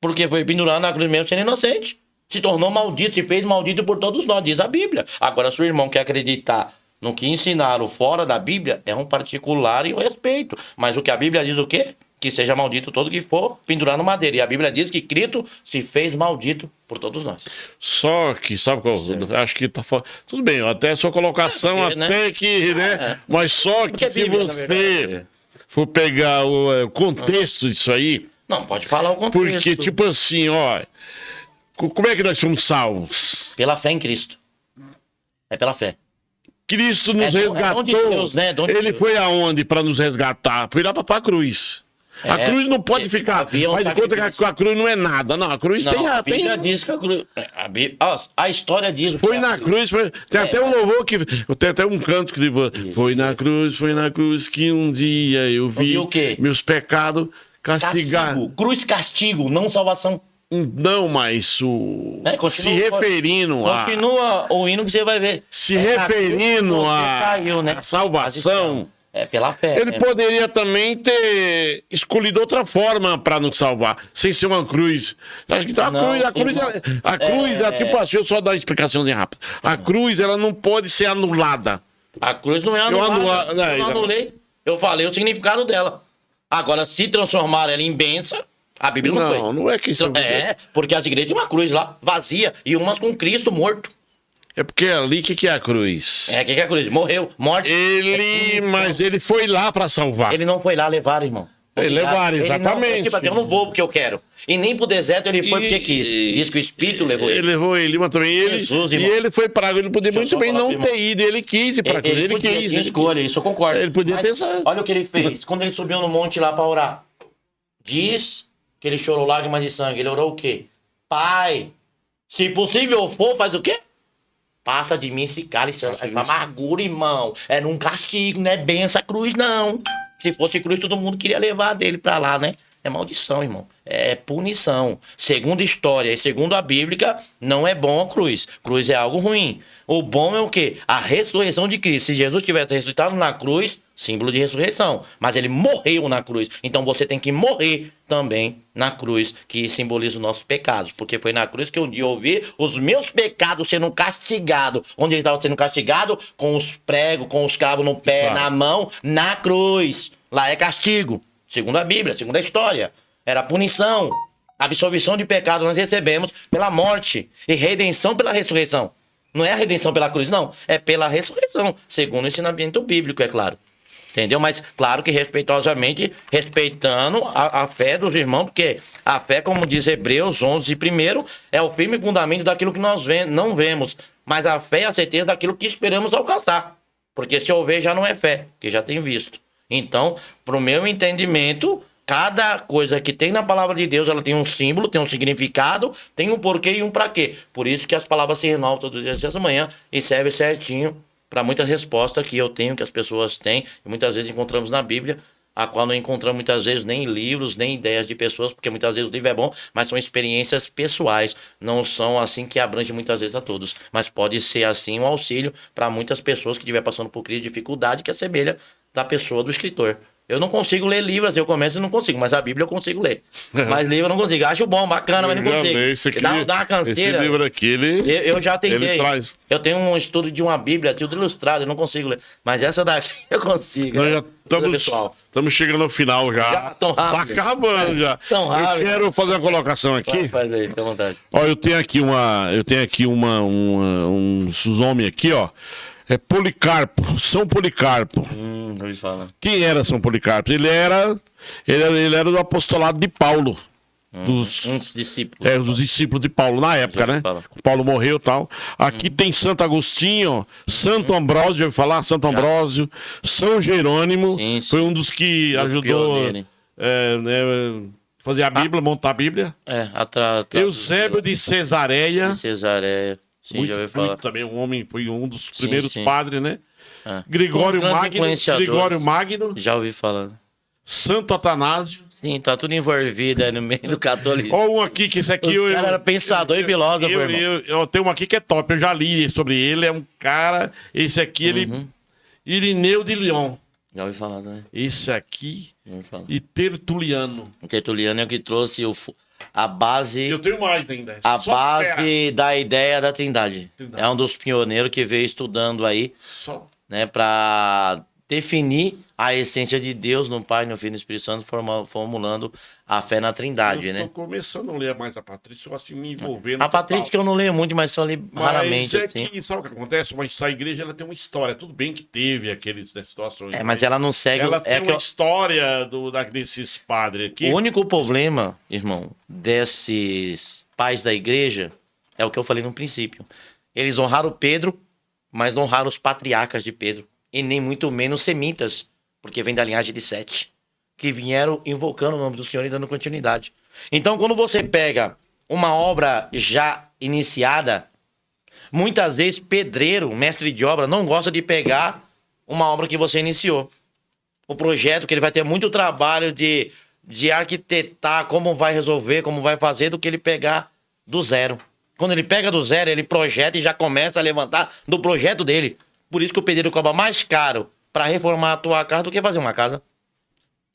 Porque foi pendurado na cruz mesmo sendo inocente. Se tornou maldito, se fez maldito por todos nós, diz a Bíblia. Agora, se o irmão quer acreditar no que ensinaram fora da Bíblia, é um particular e eu respeito. Mas o que a Bíblia diz o quê? que seja maldito todo que for pendurado no madeira. E a Bíblia diz que Cristo se fez maldito por todos nós. Só que, sabe qual? Acho que tá fora. Tudo bem, até a sua colocação, porque, né? até que, né? Mas só que Porque se Bíblia, na você verdade, for pegar o contexto disso aí, Não, pode falar o contexto. porque, tipo assim, ó, como é que nós fomos salvos? Pela fé em Cristo. É pela fé. Cristo nos É resgatou. dom de Deus, né? Dom de Ele Deus. foi aonde para nos resgatar? Foi lá para a cruz. A cruz não pode ficar. havia um Faz de conta que sacrifício. a cruz não é nada. Não, a cruz Não, tem. a Bíblia tem diz que a cruz... a história diz... o que foi é a na cruz. Tem até um louvor que. Tem até um canto que diz: foi na cruz que um dia eu vi Ouviu o quê? meus pecados castigados. Castigo. Cruz castigo, não salvação. Não, mas o. Continua- se referindo a. Continua o hino que você vai ver. Se na cruz referindo que você a, caiu, né? a salvação. É pela fé. Ele né? poderia também ter escolhido outra forma para nos salvar, sem ser uma cruz. Acho que Não, a cruz, tipo assim, deixa eu só dar uma explicaçãozinha rápida. A cruz, ela não pode ser anulada. A cruz não é anulada. Eu não anulei. Eu falei o significado dela. Agora, se transformar ela em bênção, a Bíblia não foi. Não é que isso. Porque as igrejas têm uma cruz lá, vazia, e umas com Cristo morto. É porque ali, o que é a cruz? O que é a cruz? Morreu, morte. Mas ele foi lá para salvar. Ele não foi lá levar, irmão. Levaram, exatamente. Tipo, eu não vou porque eu quero. E nem pro deserto ele foi porque quis. Diz que o Espírito levou ele. Ele levou ele, mas também ele. Jesus, e irmão. ele foi para ele podia Deixa eu muito só bem falar não pro irmão. ter ido. Ele quis ir para a cruz. Ele podia, quis. tinha escolha, isso eu concordo. Ele podia ter essa. Olha o que ele fez. Quando ele subiu no monte lá para orar. Diz que ele chorou lágrimas de sangue. Ele orou o quê? Pai, se possível for, faz o quê? Passa de mim esse cálice, essa amargura, irmão. Era um castigo, não é bem essa cruz, não. Se fosse cruz, todo mundo queria levar dele pra lá, né? É maldição, irmão. É punição. Segundo a história e segundo a Bíblia, não é bom a cruz. Cruz é algo ruim. O bom é o quê? A ressurreição de Cristo. Se Jesus tivesse ressuscitado na cruz, símbolo de ressurreição. Mas ele morreu na cruz. Então você tem que morrer também na cruz, que simboliza os nossos pecados. Porque foi na cruz que um dia eu ouvi os meus pecados sendo castigados. Onde eles estavam sendo castigados? Com os pregos, com os cravos no pé, na mão, na cruz. Lá é castigo. Segundo a Bíblia, segundo a história. Era punição. Absolvição de pecado nós recebemos pela morte e redenção pela ressurreição. Não é a redenção pela cruz, não. É pela ressurreição, segundo o ensinamento bíblico, é claro. Entendeu? Mas, claro que respeitosamente, respeitando a fé dos irmãos, porque a fé, como diz Hebreus 11, primeiro, é o firme fundamento daquilo que nós não vemos. Mas a fé é a certeza daquilo que esperamos alcançar. Porque se houver, já não é fé, que já tem visto. Então, para o meu entendimento, cada coisa que tem na palavra de Deus, ela tem um símbolo, tem um significado, tem um porquê e um pra quê. Por isso que as palavras se renovam todos os dias dessa manhã e serve certinho para muitas respostas que eu tenho, que as pessoas têm, e muitas vezes encontramos na Bíblia, a qual não encontramos muitas vezes nem em livros, nem ideias de pessoas, porque muitas vezes o livro é bom, mas são experiências pessoais, não são assim que abrange muitas vezes a todos, mas pode ser assim um auxílio para muitas pessoas que estiver passando por crise de dificuldade, que assemelha da pessoa do escritor. Eu não consigo ler livros, eu começo e não consigo, mas a Bíblia eu consigo ler. Mas livro eu não consigo. Acho bom, bacana, mas não consigo. Dá uma canseira. Esse livro aqui, eu já tentei. Ele traz... Eu tenho um estudo de uma Bíblia, tudo ilustrado, eu não consigo ler. Mas essa daqui eu consigo. Nós já estamos chegando ao final já. Já tão rápido. Tá acabando já. Tão rápido. Eu quero fazer uma colocação aqui. Faz aí, fica à vontade. Ó, eu tenho aqui uns nomes aqui, ó. É Policarpo, São Policarpo. Ouvi falar. Quem era São Policarpo? Ele era do apostolado de Paulo. Dos discípulos. Dos discípulos de Paulo na época, né? Paulo morreu e tal. Aqui tem Santo Agostinho, Santo Ambrósio, já ouviu falar? Santo Ambrósio, São Jerônimo, sim. foi um dos que ajudou fazer a Bíblia, montar a Bíblia. Eusébio de Cesareia. Sim, já ouvi falar. Também um homem, foi um dos primeiros padres, né? Gregório Magno. Já ouvi falar. Santo Atanásio. Sim, tá tudo envolvido aí no meio do catolicismo. Ó, um aqui, que esse aqui... Os cara era pensador e filósofo, irmão. Eu tenho um aqui que é top, eu já li sobre ele, é um cara... Esse aqui, ele... Irineu de Lyon. Já ouvi falar também. Esse aqui... E Tertuliano. O Tertuliano é o que trouxe a base... Eu tenho mais ainda. A base da ideia da Trindade. É um dos pioneiros que veio estudando aí, né, pra definir a essência de Deus no Pai, no Filho e no Espírito Santo, formulando a fé na Trindade, Eu né? tô começando a ler mais a Patrícia, eu gosto de me envolvendo. A Patrícia que eu não leio muito, mas só li raramente, Mas é assim. que, sabe o que acontece? Mas a igreja ela tem uma história. Tudo bem que teve aqueles situações. Mas ela não segue... Ela tem que uma história desses padres aqui. O único problema, irmão, desses pais da igreja é o que eu falei no princípio. Eles honraram Pedro, mas não honraram os patriarcas de Pedro. E nem muito menos semitas, porque vem da linhagem de Sete, que vieram invocando o nome do Senhor e dando continuidade. Então, quando você pega uma obra já iniciada, muitas vezes pedreiro, mestre de obra, não gosta de pegar uma obra que você iniciou. O projeto, que ele vai ter muito trabalho de arquitetar como vai resolver, como vai fazer, do que ele pegar do zero. Quando ele pega do zero, ele projeta e já começa a levantar do projeto dele. Por isso que o pedreiro cobra mais caro para reformar a tua casa do que fazer uma casa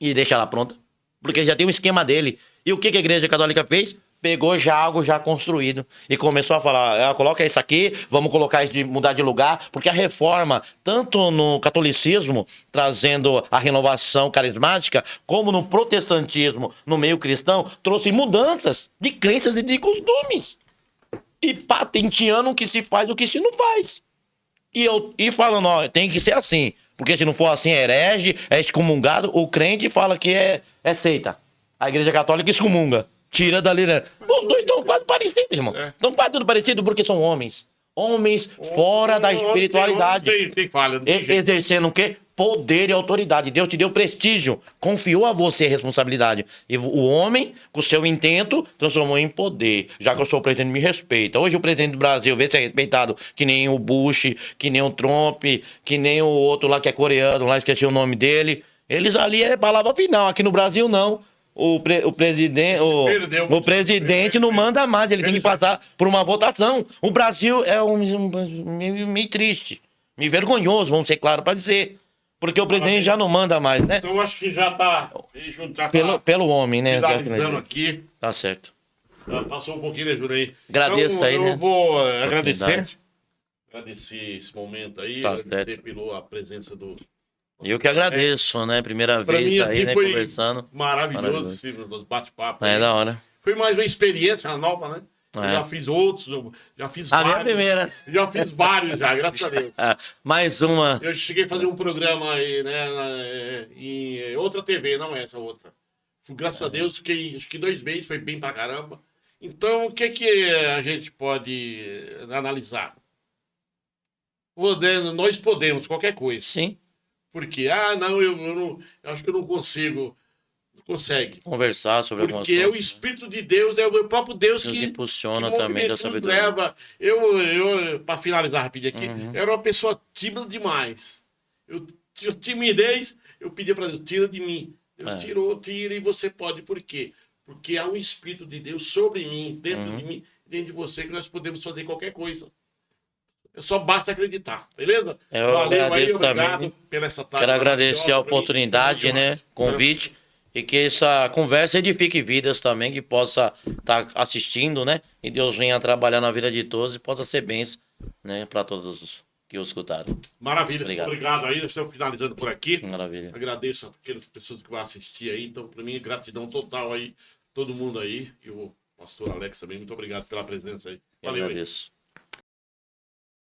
e deixar ela pronta. Porque ele já tem um esquema dele. E o que a Igreja Católica fez? Pegou já algo já construído e começou a falar, coloca isso aqui, vamos colocar isso de mudar de lugar, porque a reforma, tanto no catolicismo, trazendo a renovação carismática, como no protestantismo, no meio cristão, trouxe mudanças de crenças e de costumes. E patenteando o que se faz e o que se não faz. E falando, ó, tem que ser assim, porque se não for assim é herege, é excomungado, o crente fala que é seita. A Igreja Católica excomunga. Tira dali, né? Os dois estão quase parecidos, irmão. Estão quase tudo parecidos porque são homens. Homens fora da espiritualidade. Tem falha, não tem jeito. Exercendo o quê? Poder e autoridade. Deus te deu prestígio. Confiou a você a responsabilidade. E o homem, com o seu intento, transformou em poder. Já que eu sou o presidente, me respeita. Hoje o presidente do Brasil vê se é respeitado que nem o Bush, que nem o Trump, que nem o outro lá que é coreano, lá esqueci o nome dele. Eles ali é palavra final. Aqui no Brasil, não. O presidente não manda mais, ele tem que passar por uma votação. O Brasil é meio triste, meio vergonhoso, vamos ser claros para dizer. Porque o presidente já não manda mais, né? Então acho que já tá. Pelo homem, né? Finalizando aqui. Tá certo. Passou um pouquinho, né, Júlio? Aí. Agradeço então, aí, né? Eu vou agradecer esse momento aí, tá agradecer certo. pela presença do. Eu que agradeço, né? Primeira Pra vez mim, aí, assim, né? foi Conversando. Maravilhoso esse bate-papo. É da hora. Foi mais uma experiência nova, né? Eu já fiz outros, já fiz vários. Minha primeira. Já fiz vários já, graças a Deus. Mais uma. Eu cheguei a fazer um programa aí, né, em outra TV, não essa outra. Graças a Deus, fiquei acho que 2 meses, foi bem pra caramba. Então, o que a gente pode analisar? Nós podemos qualquer coisa. Sim. Porque, não, eu acho que eu não consigo. Não consegue. Conversar sobre algumas coisas. Porque o Espírito de Deus é o próprio Deus que impulsiona que também da sabedoria. Leva. Eu para finalizar rapidinho aqui, eu era uma pessoa tímida demais. Eu tinha timidez, eu pedia para Deus, tira de mim. Deus tira e você pode. Por quê? Porque há um Espírito de Deus sobre mim, dentro de mim, dentro de você, que nós podemos fazer qualquer coisa. Só basta acreditar, beleza? Valeu aí, obrigado também, pela essa tarde. Quero agradecer a oportunidade, né? Convite. E que essa conversa edifique vidas também, que possa estar assistindo, né? E Deus venha trabalhar na vida de todos e possa ser bênção, né? Para todos os que o escutaram. Maravilha. Obrigado aí. Nós estamos finalizando por aqui. Maravilha. Agradeço a aquelas pessoas que vão assistir aí. Então, para mim, gratidão total aí. Todo mundo aí. E o pastor Alex também. Muito obrigado pela presença aí. Valeu. Eu agradeço. Aí.